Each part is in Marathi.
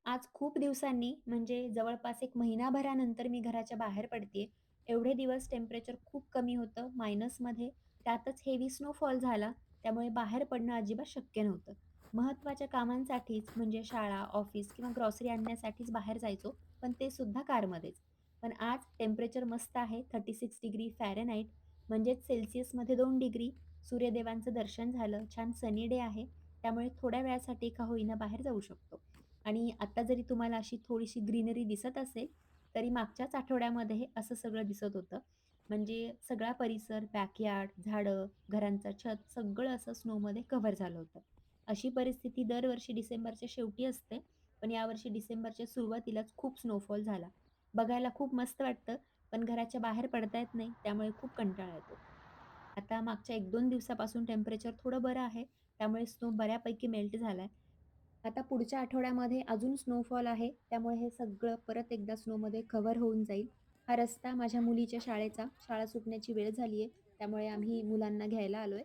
आज खूप दिवसांनी म्हणजे जवळपास एक महिनाभरानंतर मी घराच्या बाहेर पडतेय. एवढे दिवस टेम्परेचर खूप कमी होतं मायनसमध्ये. त्यातच हेवी स्नोफॉल झाला. त्यामुळे बाहेर पडणं अजिबात शक्य नव्हतं. महत्त्वाच्या कामांसाठीच म्हणजे शाळा, ऑफिस किंवा ग्रॉसरी आणण्यासाठीच बाहेर जायचो, पण ते सुद्धा कारमध्येच. पण आज टेम्परेचर मस्त आहे 36 डिग्री फॅरनहाईट म्हणजेच सेल्सिअसमध्ये 2 डिग्री. सूर्यदेवांचं दर्शन झालं. छान सनी डे आहे. त्यामुळे थोड्या वेळासाठी का होईना बाहेर जाऊ शकतो. आणि आता जरी तुम्हाला अशी थोडीशी ग्रीनरी दिसत असेल, तरी मागच्याच आठवड्यामध्ये हे असं सगळं दिसत होतं. म्हणजे सगळा परिसर, बॅकयार्ड, झाडं, घरांचं छत सगळं असं स्नोमध्ये कव्हर झालं होतं. अशी परिस्थिती दरवर्षी डिसेंबरच्या शेवटी असते, पण यावर्षी डिसेंबरच्या सुरुवातीलाच खूप स्नोफॉल झाला. बघायला खूप मस्त वाटतं, पण घराच्या बाहेर पडता येत नाही, त्यामुळे खूप कंटाळा येतो. आता मागच्या 1-2 दिवसापासून टेम्परेचर थोडं बरं आहे, त्यामुळे स्नो बऱ्यापैकी मेल्ट झालाय. आता पुढच्या आठवड्यामध्ये अजून स्नोफॉल आहे, त्यामुळे हे सगळं परत एकदा स्नोमध्ये कव्हर होऊन जाईल. हा रस्ता माझ्या मुलीच्या शाळेचा, शाळा सुटण्याची वेळ झाली आहे, त्यामुळे आम्ही मुलांना घ्यायला आलोय.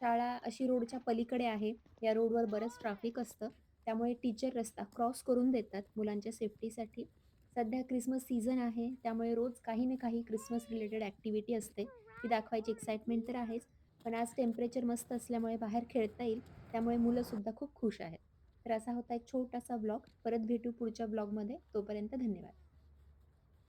शाळा अशी रोडच्या पलीकडे आहे. या रोडवर बरंच ट्रॅफिक असतं, त्यामुळे टीचर रस्ता क्रॉस करून देतात मुलांच्या सेफ्टीसाठी. सध्या क्रिसमस सीझन आहे, त्यामुळे रोज काही ना काही क्रिसमस रिलेटेड ॲक्टिव्हिटी असते. ती दाखवायची एक्साइटमेंट तर आहेच, पण आज टेम्परेचर मस्त असल्यामुळे बाहेर खेळता येईल, त्यामुळे मुलंसुद्धा खूप खुश आहेत. तर असा होता एक छोटासा ब्लॉग. परत भेटू पुढच्या ब्लॉगमध्ये. तोपर्यंत धन्यवाद.